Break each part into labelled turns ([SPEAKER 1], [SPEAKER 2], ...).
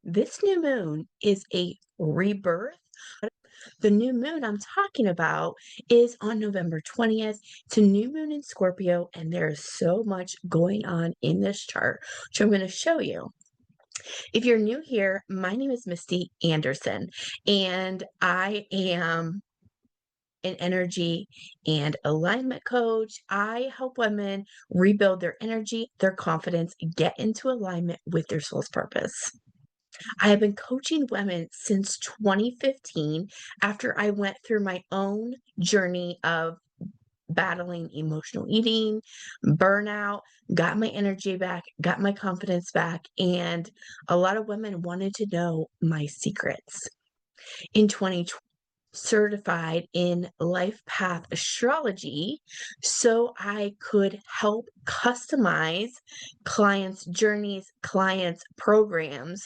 [SPEAKER 1] This new moon is a rebirth. The new moon I'm talking about is on November 20th. It's a new moon in Scorpio, and there's so much going on in this chart, which I'm going to show you. If you're new here, my name is Misty Anderson, and I am an energy and alignment coach. I help women rebuild their energy, their confidence, get into alignment with their soul's purpose. I have been coaching women since 2015 after I went through my own journey of battling emotional eating, burnout, got my energy back, got my confidence back, and a lot of women wanted to know my secrets. In 2020, certified in life path astrology so I could help customize clients' journeys, clients' programs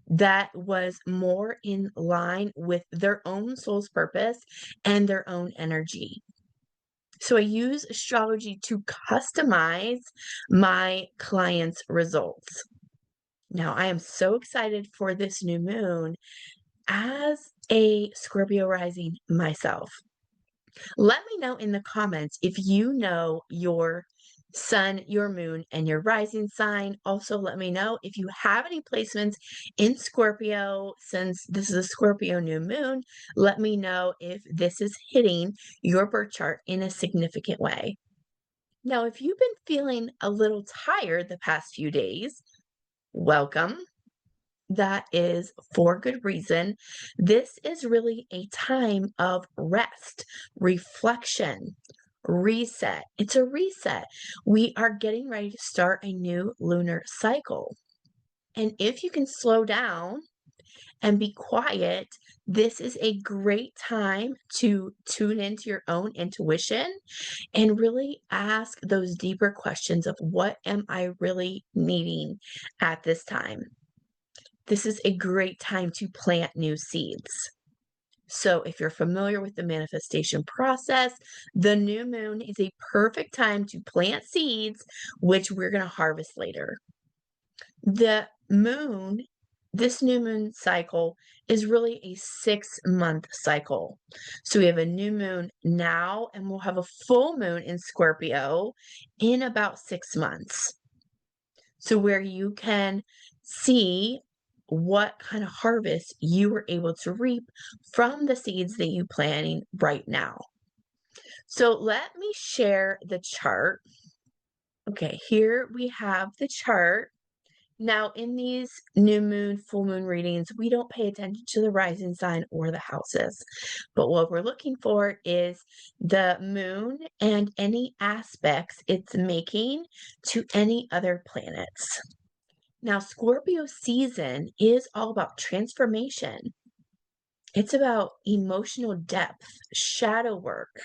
[SPEAKER 1] that was more in line with their own soul's purpose and their own energy. So I use astrology to customize my clients' results. Now, I am so excited for this new moon as a Scorpio rising myself. Let me know in the comments if you know your sun, your moon, and your rising sign. Also, let me know if you have any placements in Scorpio. Since this is a Scorpio new moon, let me know if this is hitting your birth chart in a significant way. Now, if you've been feeling a little tired the past few days, welcome. That is for good reason. This is really a time of rest, reflection, reset. It's a reset. We are getting ready to start a new lunar cycle. And if you can slow down and be quiet, this is a great time to tune into your own intuition and really ask those deeper questions of what am I really needing at this time? This is a great time to plant new seeds. So if you're familiar with the manifestation process, the new moon is a perfect time to plant seeds, which we're going to harvest later. The moon, this new moon cycle is really a 6-month cycle. So we have a new moon now, and we'll have a full moon in Scorpio in about 6 months. So where you can see what kind of harvest you were able to reap from the seeds that you're planting right now. So let me share the chart. Okay, here we have the chart. Now, in these new moon, full moon readings, we don't pay attention to the rising sign or the houses. But what we're looking for is the moon and any aspects it's making to any other planets. Now, Scorpio season is all about transformation. It's about emotional depth, shadow work,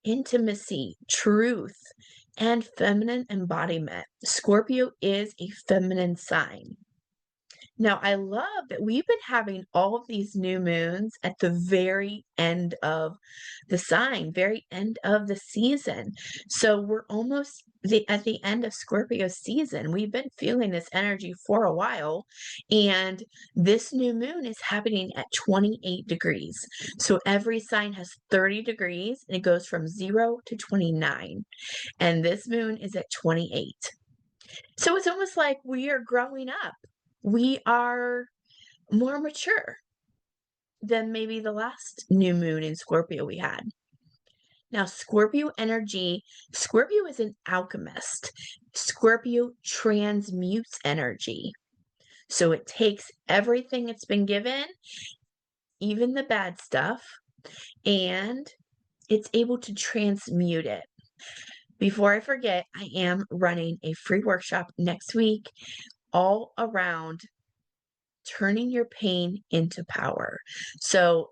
[SPEAKER 1] intimacy, truth, and feminine embodiment. Scorpio is a feminine sign. Now, I love that we've been having all of these new moons at the very end of the sign, very end of the season. So we're almost at the end of Scorpio season. We've been feeling this energy for a while, and this new moon is happening at 28 degrees. So every sign has 30 degrees, and it goes from 0 to 29. And this moon is at 28. So it's almost like we are growing up. We are more mature than maybe the last new moon in Scorpio we had. Now, Scorpio energy, Scorpio is an alchemist. Scorpio transmutes energy. So it takes everything it's been given, even the bad stuff, and it's able to transmute it. Before I forget, I am running a free workshop next week all around turning your pain into power. So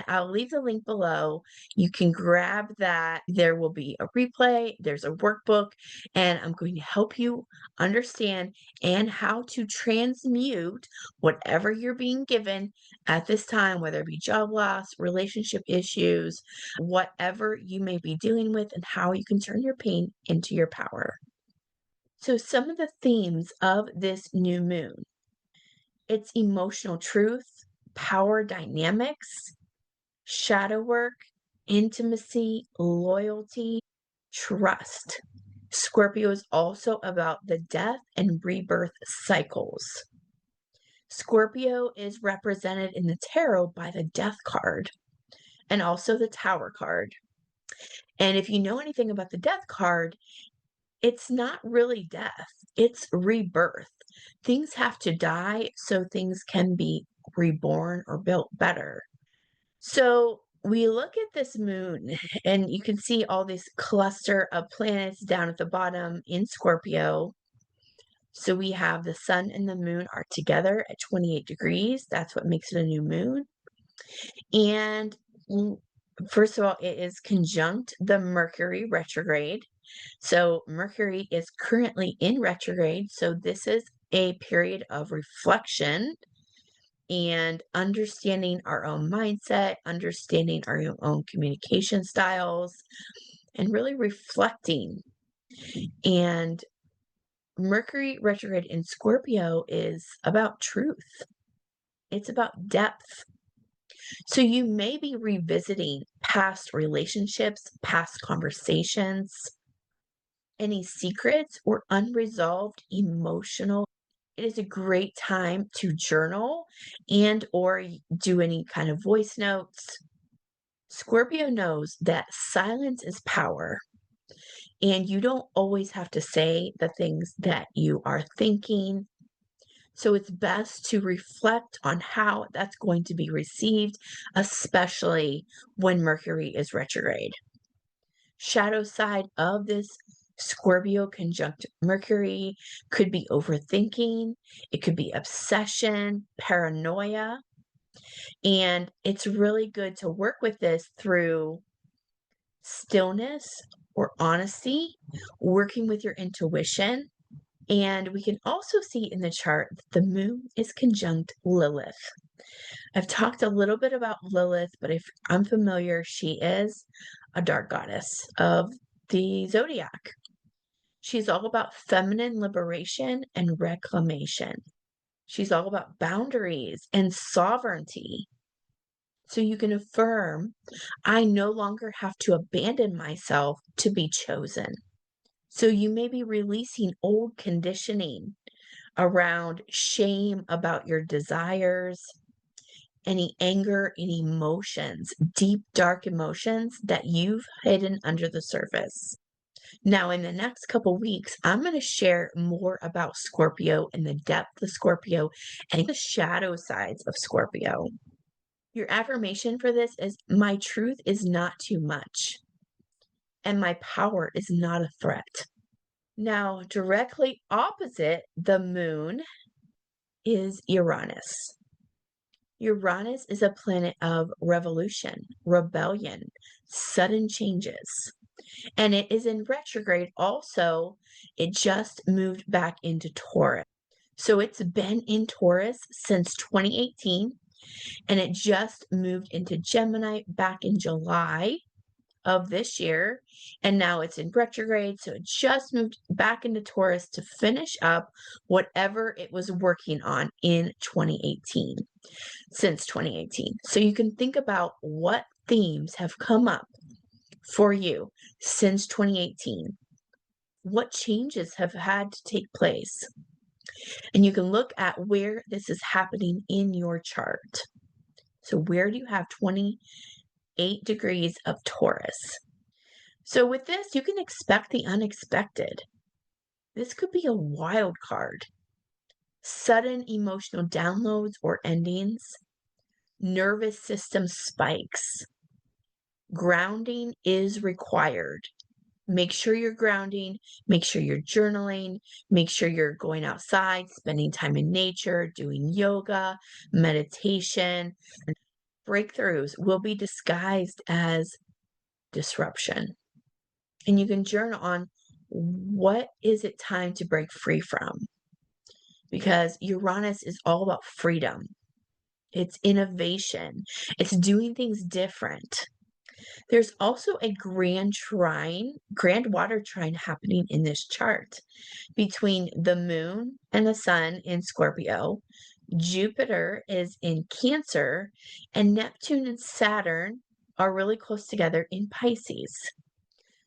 [SPEAKER 1] I'll leave the link below. You can grab that. There will be a replay, there's a workbook, and I'm going to help you understand and how to transmute whatever you're being given at this time, whether it be job loss, relationship issues, whatever you may be dealing with, and how you can turn your pain into your power. So some of the themes of this new moon. It's emotional truth, power dynamics, shadow work, intimacy, loyalty, trust. Scorpio is also about the death and rebirth cycles. Scorpio is represented in the tarot by the Death card and also the Tower card. And if you know anything about the Death card, it's not really death, it's rebirth. Things have to die so things can be reborn or built better. So we look at this moon, and you can see all this cluster of planets down at the bottom in Scorpio. So we have the sun and the moon are together at 28 degrees. That's what makes it a new moon. And first of all, it is conjunct the Mercury retrograde. So Mercury is currently in retrograde. So this is a period of reflection and understanding our own mindset, understanding our own communication styles, and really reflecting. And Mercury retrograde in Scorpio is about truth. It's about depth. So you may be revisiting past relationships, past conversations, any secrets or unresolved emotional. It is a great time to journal and or do any kind of voice notes. Scorpio knows that silence is power. And you don't always have to say the things that you are thinking. So it's best to reflect on how that's going to be received, especially when Mercury is retrograde. Shadow side of this Scorpio conjunct Mercury could be overthinking, it could be obsession, paranoia. And it's really good to work with this through stillness or honesty, working with your intuition. And we can also see in the chart that the moon is conjunct Lilith. I've talked a little bit about Lilith, but if I'm familiar, she is a dark goddess of the zodiac. She's all about feminine liberation and reclamation. She's all about boundaries and sovereignty. So you can affirm, I no longer have to abandon myself to be chosen. So you may be releasing old conditioning around shame about your desires, any anger, any emotions, deep, dark emotions that you've hidden under the surface. Now, in the next couple weeks, I'm going to share more about Scorpio and the depth of Scorpio and the shadow sides of Scorpio. Your affirmation for this is, my truth is not too much, and my power is not a threat. Now, directly opposite the moon is Uranus. Uranus is a planet of revolution, rebellion, sudden changes. And it is in retrograde also. It just moved back into Taurus. So it's been in Taurus since 2018, and it just moved into Gemini back in July of this year, and now it's in retrograde. So it just moved back into Taurus to finish up whatever it was working on in 2018, since 2018. So you can think about what themes have come up for you since 2018. What changes have had to take place? And you can look at where this is happening in your chart. So where do you have 28 degrees of Taurus? So with this, you can expect the unexpected. This could be a wild card. Sudden emotional downloads or endings. Nervous system spikes. Grounding is required. Make sure you're grounding, make sure you're journaling, make sure you're going outside, spending time in nature, doing yoga, meditation. Breakthroughs will be disguised as disruption. And you can journal on, what is it time to break free from? Because Uranus is all about freedom. It's innovation. It's doing things different. There's also a Grand Water Trine happening in this chart between the moon and the sun in Scorpio, Jupiter is in Cancer, and Neptune and Saturn are really close together in Pisces.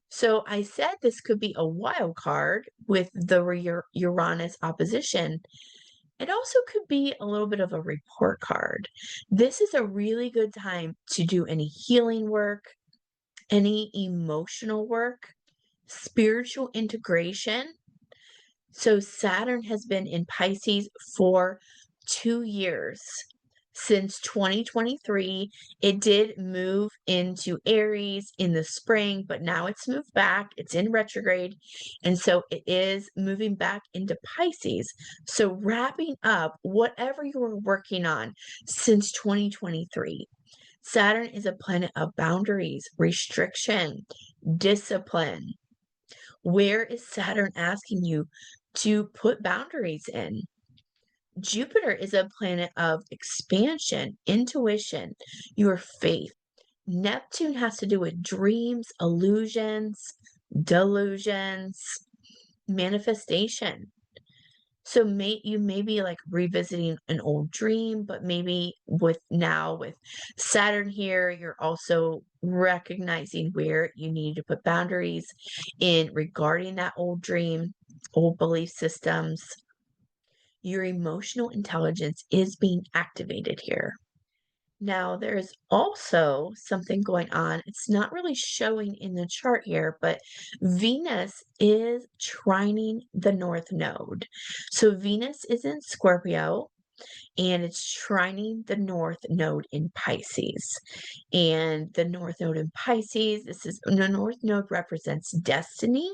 [SPEAKER 1] So I said this could be a wild card with the Uranus opposition. It also could be a little bit of a report card. This is a really good time to do any healing work, any emotional work, spiritual integration. So Saturn has been in Pisces for 2 years. Since 2023, it did move into Aries in the spring, but now it's moved back. It's in retrograde. And so it is moving back into Pisces. So wrapping up whatever you were working on since 2023. Saturn is a planet of boundaries, restriction, discipline. Where is Saturn asking you to put boundaries in? Jupiter is a planet of expansion, intuition, your faith. Neptune has to do with dreams, illusions, delusions, manifestation. So you may be like revisiting an old dream, but maybe with Saturn here, you're also recognizing where you need to put boundaries in regarding that old dream, old belief systems. Your emotional intelligence is being activated here. Now, there's also something going on. It's not really showing in the chart here, but Venus is trining the North Node. So Venus is in Scorpio and it's trining the North Node in Pisces. And the North Node in Pisces, the North Node represents destiny,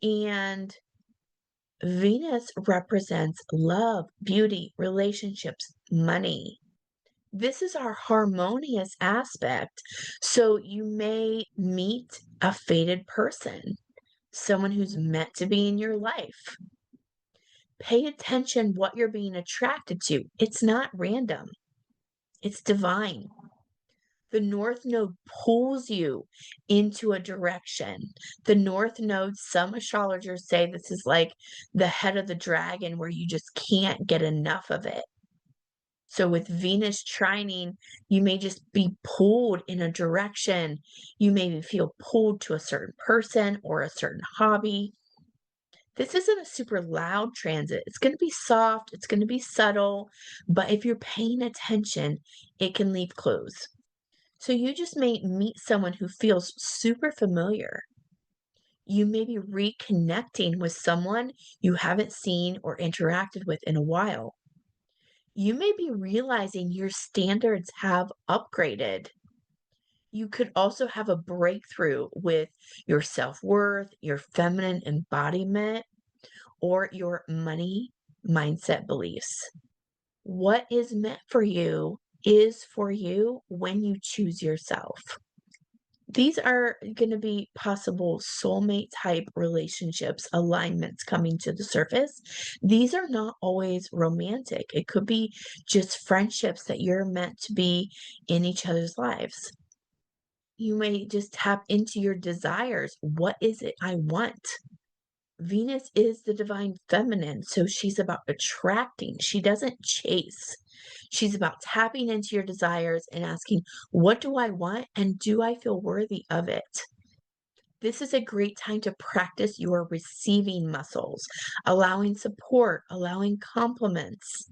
[SPEAKER 1] and Venus represents love, beauty, relationships, money. This is our harmonious aspect. So you may meet a fated person, someone who's meant to be in your life. Pay attention what you're being attracted to. It's not random. It's divine. The North Node pulls you into a direction. The North Node, some astrologers say this is like the head of the dragon where you just can't get enough of it. So with Venus trining, you may just be pulled in a direction. You may feel pulled to a certain person or a certain hobby. This isn't a super loud transit. It's going to be soft, it's going to be subtle, but if you're paying attention, it can leave clues. So you just may meet someone who feels super familiar. You may be reconnecting with someone you haven't seen or interacted with in a while. You may be realizing your standards have upgraded. You could also have a breakthrough with your self-worth, your feminine embodiment, or your money mindset beliefs. What is meant for you is for you when you choose yourself. These are going to be possible soulmate type relationships, alignments coming to the surface. These are not always romantic. It could be just friendships that you're meant to be in each other's lives. You may just tap into your desires. What is it I want? Venus is the divine feminine, so she's about attracting. She doesn't chase. She's about tapping into your desires and asking, what do I want and do I feel worthy of it? This is a great time to practice your receiving muscles, allowing support, allowing compliments.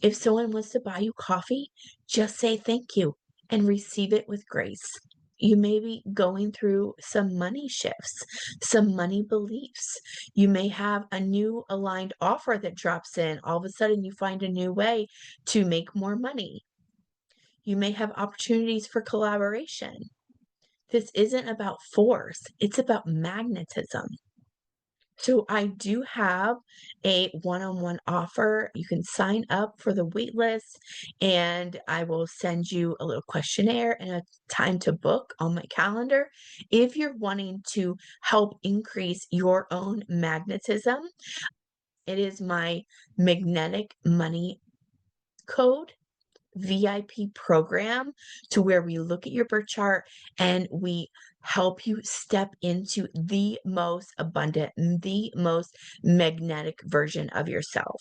[SPEAKER 1] If someone wants to buy you coffee, just say thank you and receive it with grace. You may be going through some money shifts, some money beliefs. You may have a new aligned offer that drops in. All of a sudden, you find a new way to make more money. You may have opportunities for collaboration. This isn't about force, it's about magnetism. So I do have a one-on-one offer. You can sign up for the wait list and I will send you a little questionnaire and a time to book on my calendar. If you're wanting to help increase your own magnetism, it is my magnetic money code VIP program to where we look at your birth chart and we help you step into the most abundant, the most magnetic version of yourself.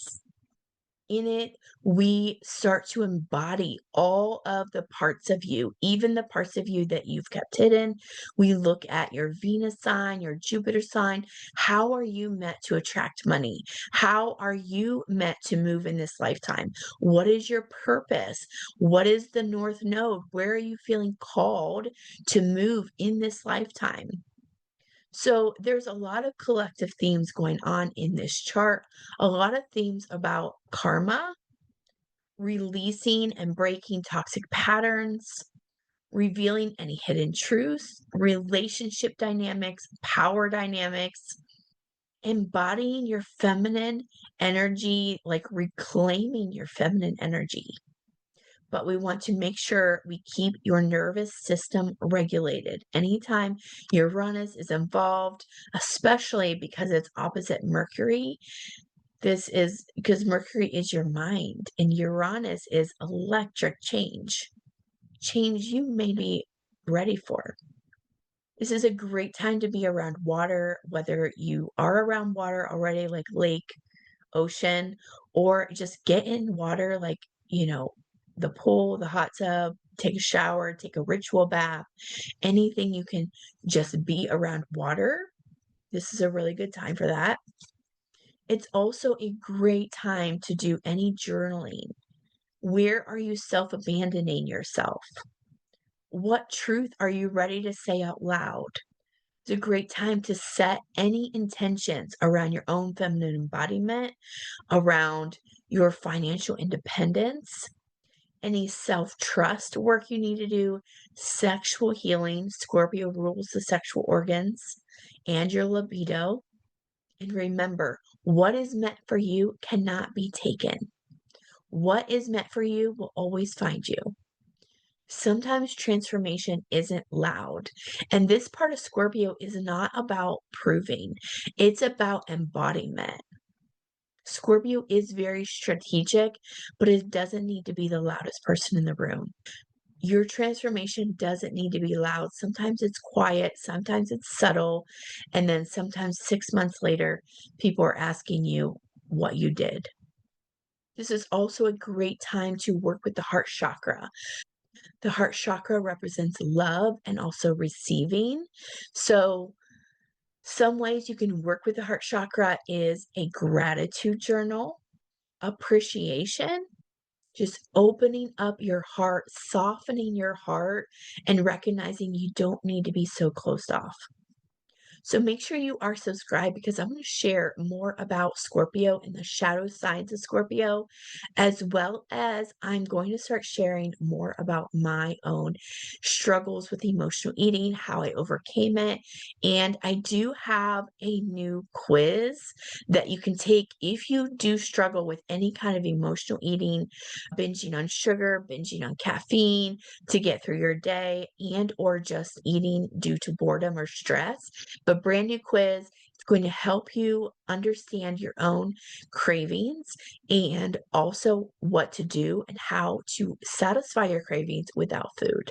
[SPEAKER 1] In it, we start to embody all of the parts of you, even the parts of you that you've kept hidden. We look at your Venus sign, your Jupiter sign. How are you meant to attract money? How are you meant to move in this lifetime? What is your purpose? What is the North Node? Where are you feeling called to move in this lifetime? So there's a lot of collective themes going on in this chart, a lot of themes about karma, releasing and breaking toxic patterns, revealing any hidden truths, relationship dynamics, power dynamics, embodying your feminine energy, like reclaiming your feminine energy. But we want to make sure we keep your nervous system regulated. Anytime Uranus is involved, especially because it's opposite Mercury, this is because Mercury is your mind and Uranus is electric change, change you may be ready for. This is a great time to be around water, whether you are around water already, like lake, ocean, or just get in water, like, the pool, the hot tub, take a shower, take a ritual bath, anything you can just be around water. This is a really good time for that. It's also a great time to do any journaling. Where are you self-abandoning yourself? What truth are you ready to say out loud? It's a great time to set any intentions around your own feminine embodiment, around your financial independence, any self-trust work you need to do, sexual healing. Scorpio rules the sexual organs and your libido. And remember, what is meant for you cannot be taken. What is meant for you will always find you. Sometimes transformation isn't loud. And this part of Scorpio is not about proving, it's about embodiment. Scorpio is very strategic, but it doesn't need to be the loudest person in the room. Your transformation doesn't need to be loud. Sometimes it's quiet, sometimes it's subtle, and then sometimes 6 months later, people are asking you what you did. This is also a great time to work with the heart chakra. The heart chakra represents love and also receiving. So some ways you can work with the heart chakra is a gratitude journal, appreciation, just opening up your heart, softening your heart, and recognizing you don't need to be so closed off. So make sure you are subscribed because I'm going to share more about Scorpio and the shadow signs of Scorpio, as well as I'm going to start sharing more about my own struggles with emotional eating, how I overcame it. And I do have a new quiz that you can take if you do struggle with any kind of emotional eating, binging on sugar, binging on caffeine to get through your day, and or just eating due to boredom or stress. A brand new quiz. It's going to help you understand your own cravings and also what to do and how to satisfy your cravings without food.